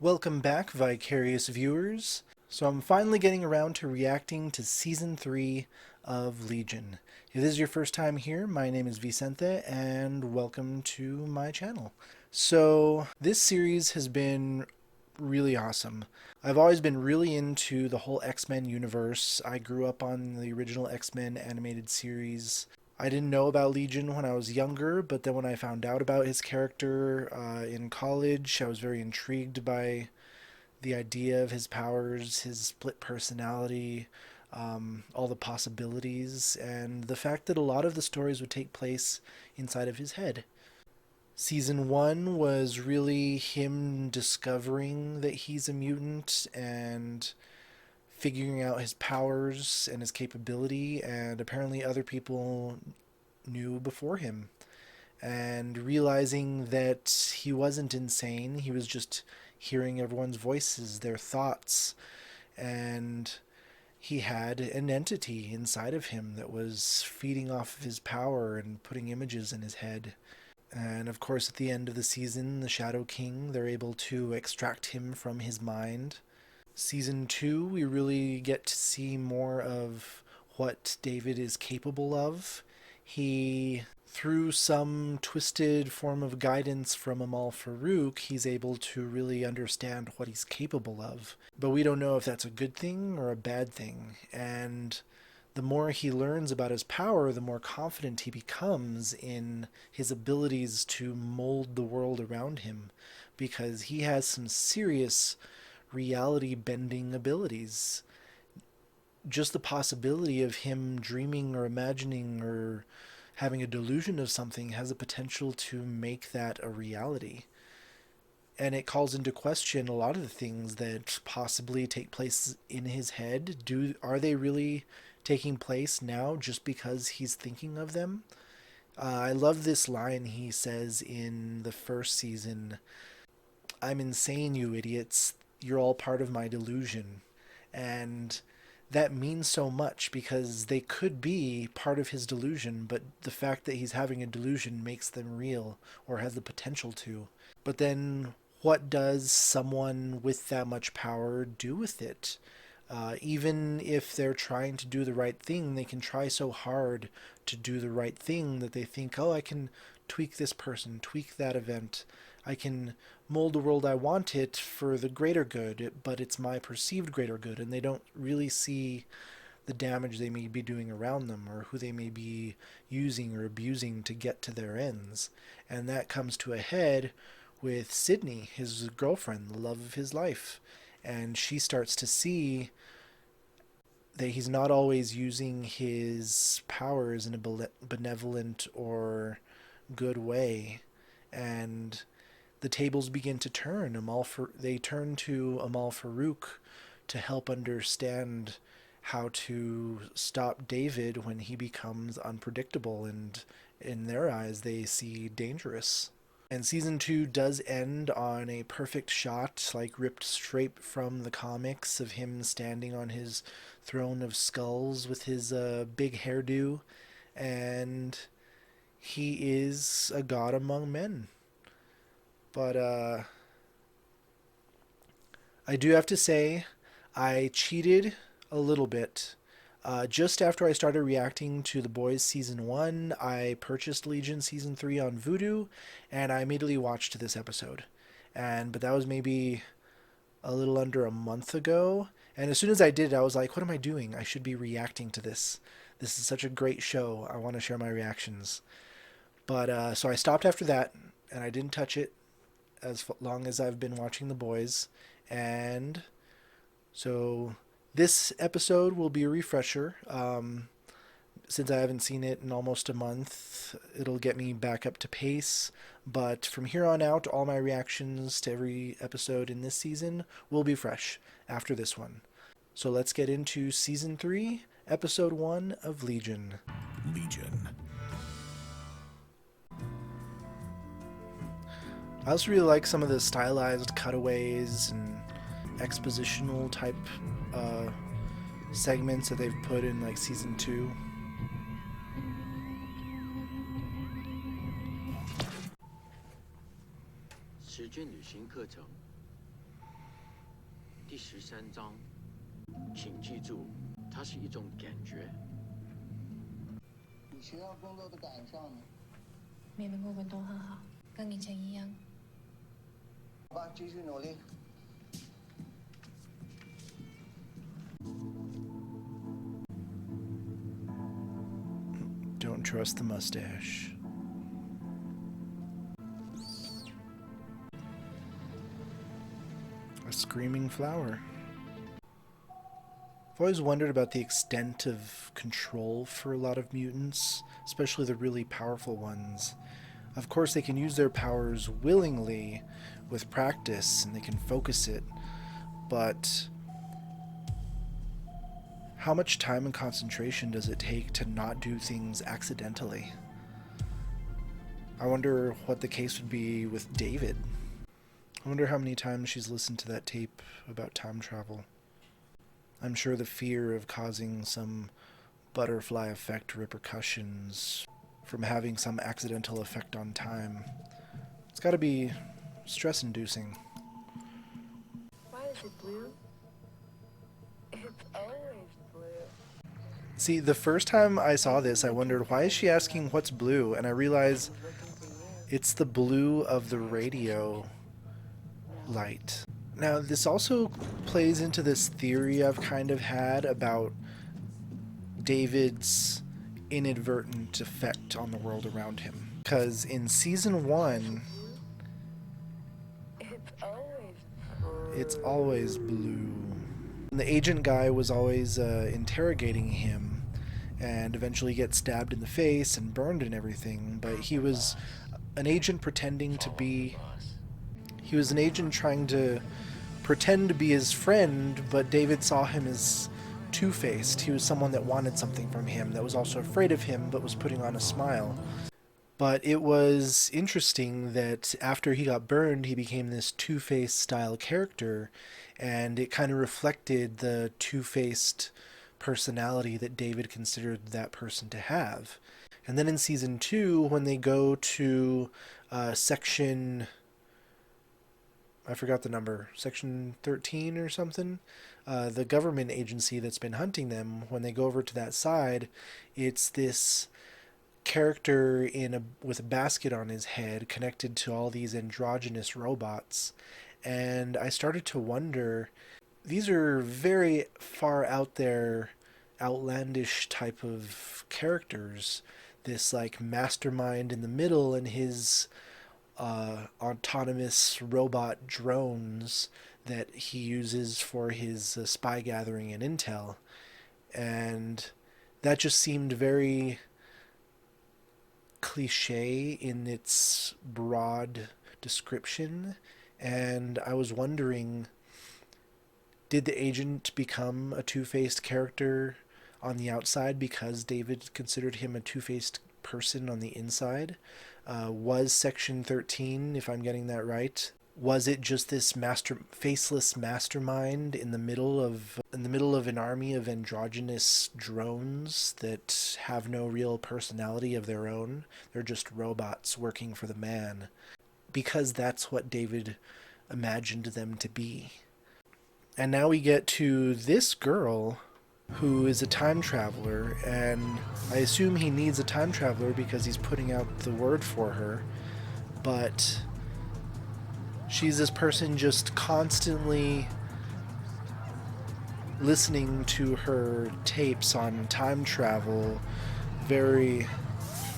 Welcome back, Vicarious viewers. So I'm finally getting around to reacting to Season 3 of Legion. If this is your first time here, my name is Vicente, and welcome to my channel. So this series has been really awesome. I've always been really into the whole X-Men universe. I grew up on the original X-Men animated series. I didn't know about Legion when I was younger, but then when I found out about his character in college, I was very intrigued by the idea of his powers, his split personality, all the possibilities, and the fact that a lot of the stories would take place inside of his head. Season 1 was really him discovering that he's a mutant and figuring out his powers and his capability, and apparently other people knew before him, and realizing that he wasn't insane, he was just hearing everyone's voices, their thoughts, and he had an entity inside of him that was feeding off of his power and putting images in his head. And of course, at the end of the season, the Shadow King, they're able to extract him from his mind. Season 2, we really get to see more of what David is capable of. He, through some twisted form of guidance from Amal Farouk, he's able to really understand what he's capable of. But we don't know if that's a good thing or a bad thing. And the more he learns about his power, the more confident he becomes in his abilities to mold the world around him, because he has some serious reality bending abilities. Just the possibility of him dreaming or imagining or having a delusion of something has the potential to make that a reality. And it calls into question a lot of the things that possibly take place in his head. Are they really taking place now just because he's thinking of them? I love this line he says in the first season. "I'm insane, you idiots. You're all part of my delusion." And that means so much because they could be part of his delusion, but the fact that he's having a delusion makes them real, or has the potential to. But then what does someone with that much power do with it? Even if they're trying to do the right thing, they can try so hard to do the right thing that they think, oh, I can tweak this person, tweak that event. I can mold the world I want it for the greater good, but it's my perceived greater good, and they don't really see the damage they may be doing around them, or who they may be using or abusing to get to their ends. And that comes to a head with Sydney, his girlfriend, the love of his life. And she starts to see that he's not always using his powers in a benevolent or good way. And the tables begin to turn. They turn to Amal Farouk to help understand how to stop David when he becomes unpredictable and in their eyes they see dangerous. And season 2 does end on a perfect shot, like ripped straight from the comics, of him standing on his throne of skulls with his big hairdo, and he is a god among men. But I do have to say, I cheated a little bit. Just after I started reacting to The Boys Season 1, I purchased Legion Season 3 on Vudu, and I immediately watched this episode. But that was maybe a little under a month ago. And as soon as I did it, I was like, what am I doing? I should be reacting to this. This is such a great show. I want to share my reactions. But so I stopped after that, and I didn't touch it as long as I've been watching The Boys. And so this episode will be a refresher. Since I haven't seen it in almost a month, it'll get me back up to pace. But from here on out, all my reactions to every episode in this season will be fresh after this one. So let's get into Season 3, Episode 1 of Legion. Legion. I also really like some of the stylized cutaways and expositional type segments that they've put in like Season 2. 第13章，请记住，它是一种感觉。你学校工作的感上呢？没能过本都很好，跟以前一样。好吧，继续努力。Don't trust the mustache. A screaming flower. I've always wondered about the extent of control for a lot of mutants, especially the really powerful ones. Of course, they can use their powers willingly with practice, and they can focus it, but how much time and concentration does it take to not do things accidentally? I wonder what the case would be with David. I wonder how many times she's listened to that tape about time travel. I'm sure the fear of causing some butterfly effect repercussions from having some accidental effect on time, it's got to be stress-inducing. Why is it blue? It's always blue. See, the first time I saw this, I wondered, why is she asking what's blue? And I realized it's the blue of the radio light. Now, this also plays into this theory I've kind of had about David's inadvertent effect on the world around him. Because in Season 1, it's always blue. And the agent guy was always interrogating him and eventually gets stabbed in the face and burned and everything, but he was an agent pretending to be... He was an agent trying to pretend to be his friend, but David saw him as two-faced. He was someone that wanted something from him, that was also afraid of him, but was putting on a smile. But it was interesting that after he got burned, he became this two-faced style character, and it kind of reflected the two-faced personality that David considered that person to have. And then in Season 2, when they go to section... I forgot the number, section 13 or something, the government agency that's been hunting them, when they go over to that side, it's this character with a basket on his head connected to all these androgynous robots. And I started to wonder, these are very far out there, outlandish type of characters. This like mastermind in the middle and his autonomous robot drones that he uses for his spy gathering and intel. And that just seemed very cliche in its broad description. And I was wondering, did the agent become a two-faced character on the outside because David considered him a two-faced person on the inside? Was Section 13, if I'm getting that right, was it just this faceless mastermind in the middle of an army of androgynous drones that have no real personality of their own? They're just robots working for the man, because that's what David imagined them to be. And now we get to this girl who is a time traveler, and I assume he needs a time traveler because he's putting out the word for her, but she's this person just constantly listening to her tapes on time travel very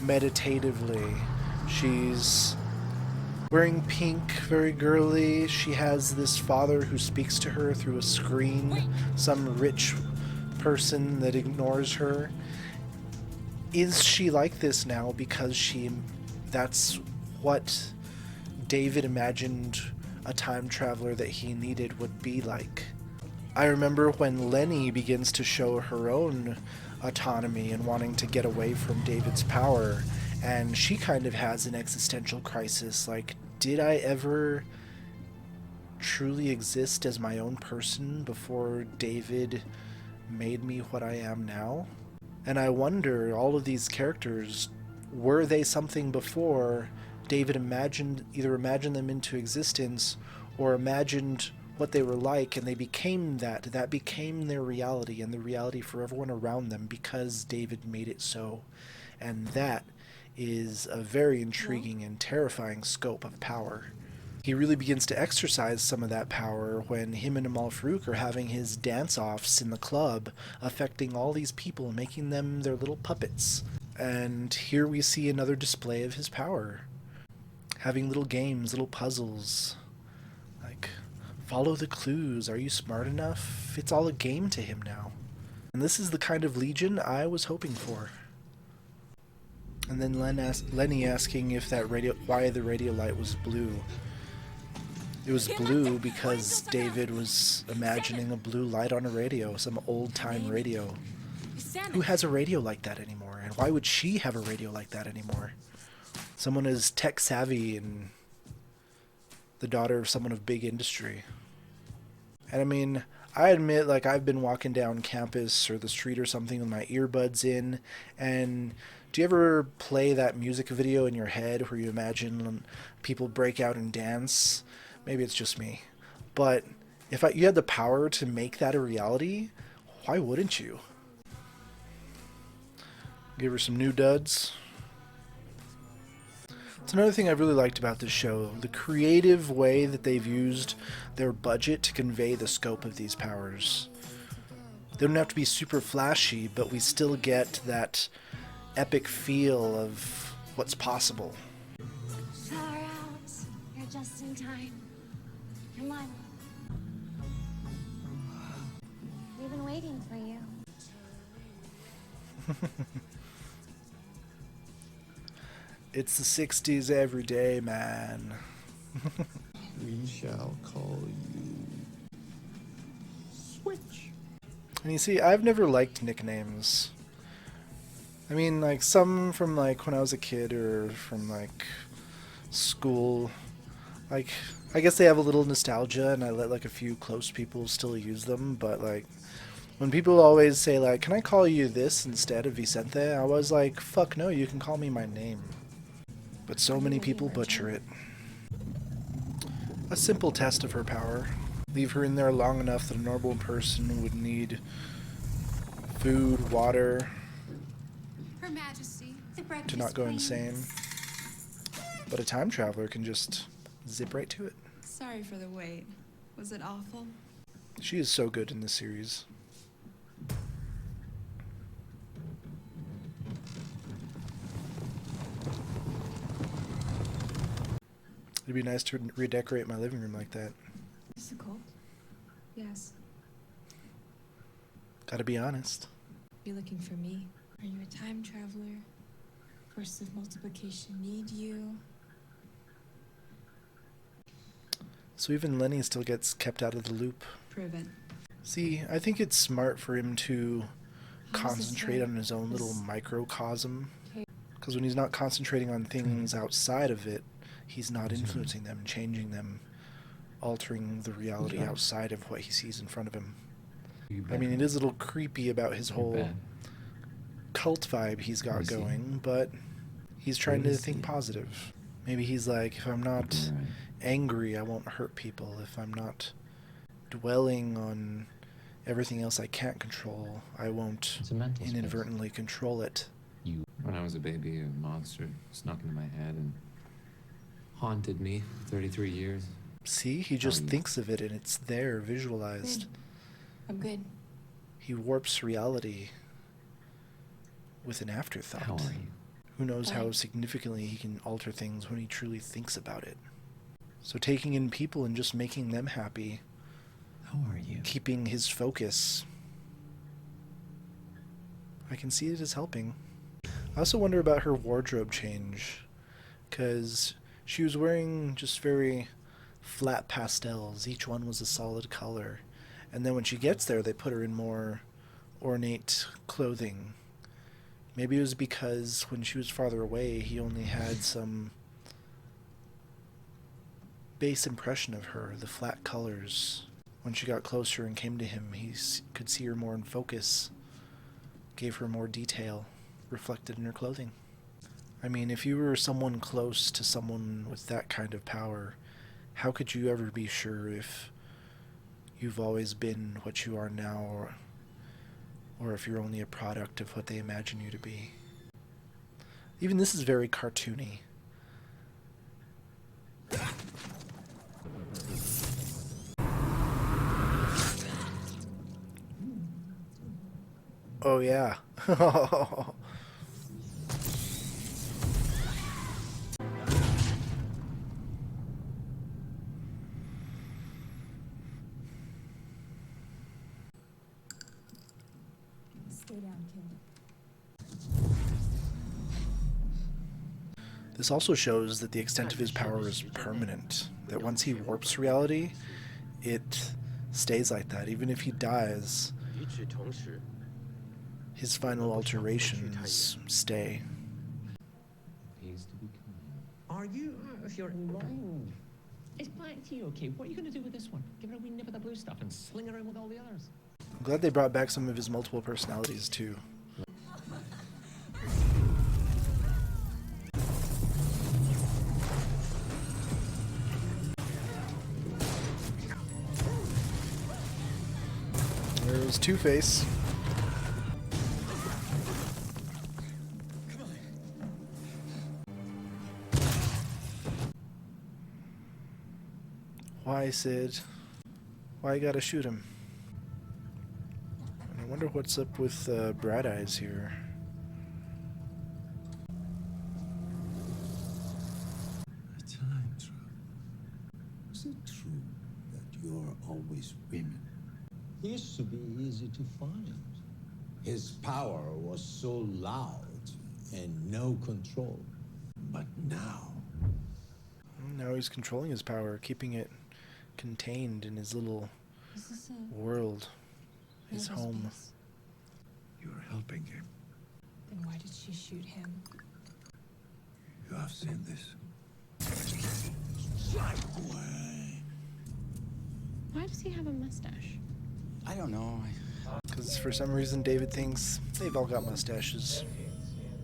meditatively. She's wearing pink, very girly. She has this father who speaks to her through a screen, some rich person that ignores her. Is she like this now because that's what David imagined a time traveler that he needed would be like? I remember when Lennie begins to show her own autonomy and wanting to get away from David's power, and she kind of has an existential crisis, like, did I ever truly exist as my own person before David made me what I am now? And I wonder, all of these characters, were they something before David either imagined them into existence or imagined what they were like, and they became that. That became their reality and the reality for everyone around them because David made it so. And that is a very intriguing and terrifying scope of power. He really begins to exercise some of that power when him and Amal Farouk are having his dance-offs in the club, affecting all these people, making them their little puppets. And here we see another display of his power. Having little games, little puzzles. Like, follow the clues. Are you smart enough? It's all a game to him now. And this is the kind of Legion I was hoping for. And then Lennie asking if that why the radio light was blue. It was blue because David was imagining a blue light on a radio, some old-time radio. Who has a radio like that anymore? And why would she have a radio like that anymore? Someone as tech-savvy and the daughter of someone of big industry. And I mean, I admit, like, I've been walking down campus or the street or something with my earbuds in, and do you ever play that music video in your head where you imagine people break out and dance? Maybe it's just me. But if you had the power to make that a reality, why wouldn't you? Give her some new duds. It's another thing I really liked about this show, the creative way that they've used their budget to convey the scope of these powers. They don't have to be super flashy, but we still get that epic feel of what's possible. Far out. You're just in time. Come on. We've been waiting for you. It's the 60s every day, man. We shall call you Switch. And you see, I've never liked nicknames. I mean, like, some from, like, when I was a kid or from, like, school. Like, I guess they have a little nostalgia, and I let, like, a few close people still use them, but, like, when people always say, like, can I call you this instead of Vicente? I was like, fuck no, you can call me my name. But so many people butcher it. A simple test of her power. Leave her in there long enough that a normal person would need food, water, Her Majesty, the to breakfast not go queens. insane. But a time traveler can just zip right to it. Sorry for the wait. Was it awful? She is so good in this series. It'd be nice to redecorate my living room like that. Physical? Yes. Gotta be honest. You looking for me? Are you a time traveler? Force of multiplication need you? So even Lennie still gets kept out of the loop. Proven. See, I think it's smart for him to How does this concentrate work? on his own little This- microcosm. Because when he's not concentrating on things outside of it, he's not influencing them, changing them, altering the reality outside of what he sees in front of him. I mean, it is a little creepy about his whole cult vibe he's got going, but he's trying to think positive. Maybe he's like, if I'm not angry, I won't hurt people. If I'm not dwelling on everything else I can't control, I won't It's a mental space. inadvertently control it. When I was a baby, a monster snuck into my head and haunted me for 33 years. See, he just you? thinks of it and it's there, visualized. Good. I'm good. He warps reality with an afterthought. How are you? Who knows how Fine. significantly he can alter things when he truly thinks about it. So taking in people and just making them happy, How are you? keeping his focus, I can see it as helping. I also wonder about her wardrobe change, because she was wearing just very flat pastels. Each one was a solid color. And then when she gets there, they put her in more ornate clothing. Maybe it was because when she was farther away, he only had some base impression of her, the flat colors. When she got closer and came to him, he could see her more in focus, gave her more detail reflected in her clothing. I mean, if you were someone close to someone with that kind of power, how could you ever be sure if you've always been what you are now, or if you're only a product of what they imagine you to be. Even this is very cartoony. Oh yeah. Stay down, kid. This also shows that the extent of his power is permanent. That once he warps reality, it stays like that. Even if he dies, 与此同时， his final alterations stay. Pays to be kind. Are you out of your mind? It's black tea, okay? What are you going to do with this one? Give it a wee nip of the blue stuff and sling around with all the others. I'm glad they brought back some of his multiple personalities too. There's Two-Face. Why, Sid? Why you gotta shoot him? And I wonder what's up with Bright Eyes here. Time travel. Is it true that you're always women? He used to be easy to find. His power was so loud and no control. But now, Now he's controlling his power, keeping it contained in his little Is this a world, his mental home. space? you're helping him. Then why did she shoot him? You have seen this. Why does he have a mustache? I don't know. Because for some reason David thinks they've all got mustaches.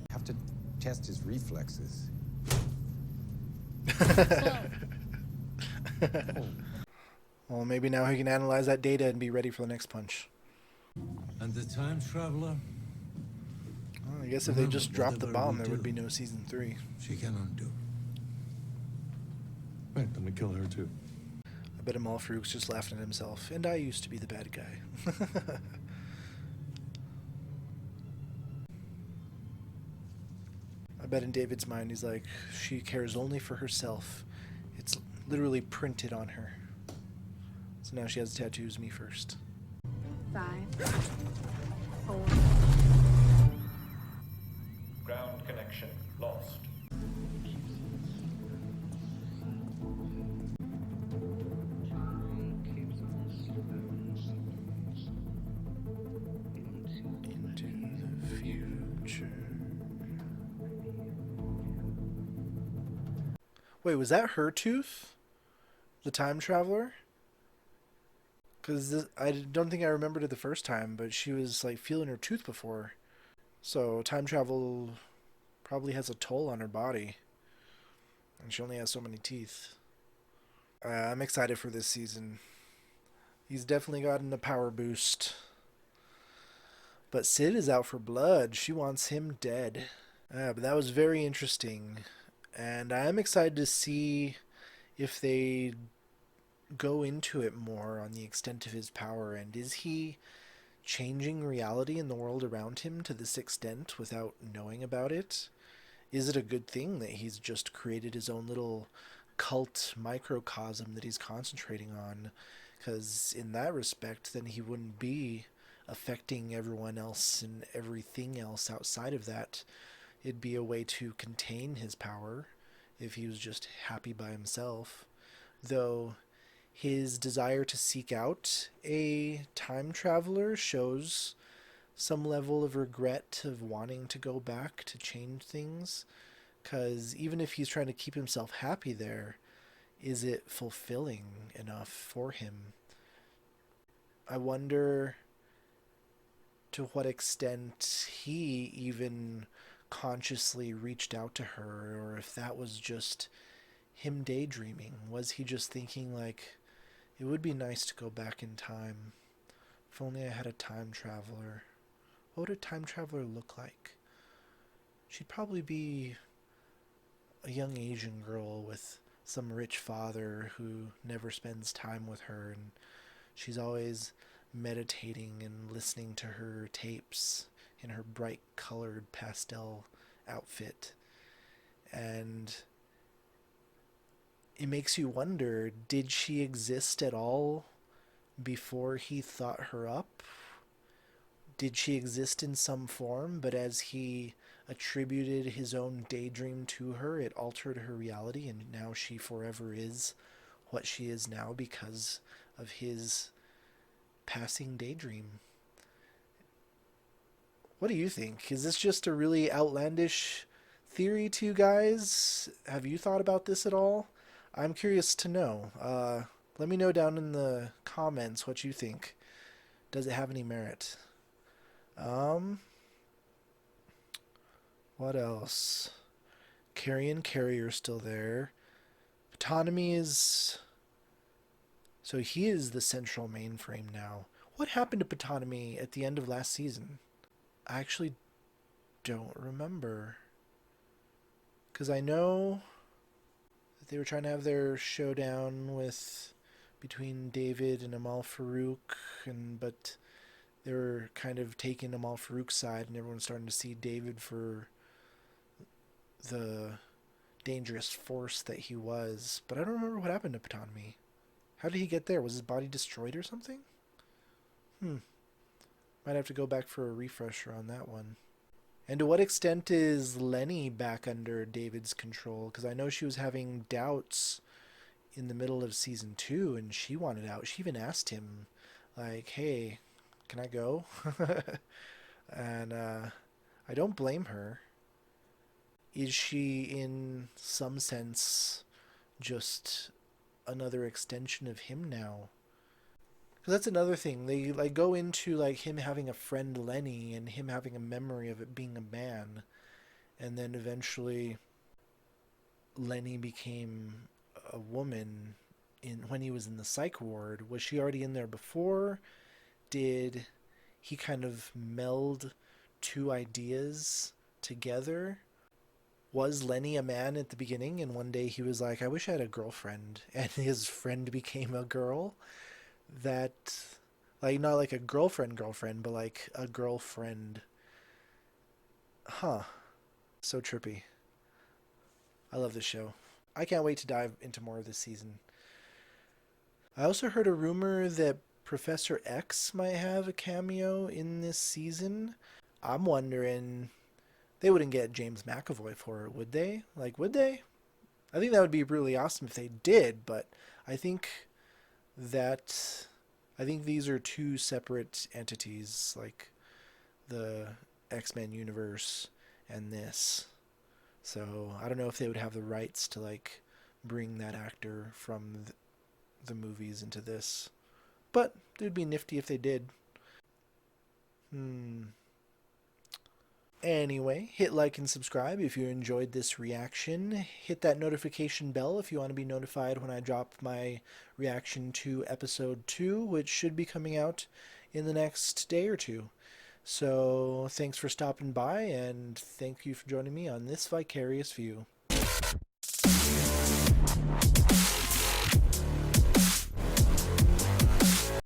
I have to test his reflexes. Well, maybe now he can analyze that data and be ready for the next punch. And the time traveler? Well, I guess if they just dropped the bomb, there would be no season 3. She can undo. Right, I'm gonna kill her too. I bet Amal Farouk's just laughing at himself. And I used to be the bad guy. I bet in David's mind he's like, she cares only for herself. It's literally printed on her. So now she has tattoos, me first. 5, 4. Ground connection lost. Into the future. Wait, was that her tooth? The time traveler? Because I don't think I remembered it the first time, but she was like feeling her tooth before. So time travel probably has a toll on her body. And she only has so many teeth. I'm excited for this season. He's definitely gotten a power boost. But Sid is out for blood. She wants him dead. But that was very interesting. And I am excited to see if they go into it more on the extent of his power. And is he changing reality in the world around him to this extent without knowing about it? Is it a good thing that he's just created his own little cult microcosm that he's concentrating on? Because in that respect, then he wouldn't be affecting everyone else and everything else outside of that. It'd be a way to contain his power if he was just happy by himself. Though his desire to seek out a time traveler shows some level of regret of wanting to go back to change things. Because even if he's trying to keep himself happy there, is it fulfilling enough for him? I wonder to what extent he even consciously reached out to her, or if that was just him daydreaming. Was he just thinking like, It would be nice to go back in time. If only I had a time traveler. What would a time traveler look like? She'd probably be a young Asian girl with some rich father who never spends time with her, and she's always meditating and listening to her tapes in her bright colored pastel outfit. And it makes you wonder, did she exist at all before he thought her up? Did she exist in some form, but as he attributed his own daydream to her, it altered her reality, and now she forever is what she is now because of his passing daydream? What do you think? Is this just a really outlandish theory to you guys? Have you thought about this at all? I'm curious to know. Let me know down in the comments what you think. Does it have any merit? What else? Carrion Carrier's still there. Autonomy is... So he is the central mainframe now. What happened to Autonomy at the end of last season? I actually don't remember. Because I know that they were trying to have their showdown between David and Amal Farouk, but they were kind of taking Amal Farouk's side, and everyone's starting to see David for the dangerous force that he was. But I don't remember what happened to Autonomy. How did he get there? Was his body destroyed or something? Might have to go back for a refresher on that one. And to what extent is Lennie back under David's control? Because I know she was having doubts in the middle of season 2, and she wanted out. She even asked him, like, hey, can I go? And I don't blame her. Is she, in some sense, just another extension of him now? Because that's another thing. They go into him having a friend Lennie and him having a memory of it being a man, and then eventually Lennie became a woman when he was in the psych ward. Was she already in there before? Did he kind of meld two ideas together? Was Lennie a man at the beginning, and one day he was like, I wish I had a girlfriend, and his friend became a girl? That, not like a girlfriend, but like a girlfriend. Huh. So trippy. I love this show. I can't wait to dive into more of this season. I also heard a rumor that Professor X might have a cameo in this season. I'm wondering, they wouldn't get James McAvoy for it, would they? Would they? I think that would be really awesome if they did, but I think these are two separate entities, the X-Men universe and this. So I don't know if they would have the rights to bring that actor from the movies into this, but it would be nifty if they did. Anyway, hit like and subscribe if you enjoyed this reaction. Hit that notification bell if you want to be notified when I drop my reaction to episode 2, which should be coming out in the next day or two. So thanks for stopping by, and thank you for joining me on this Vicarious View.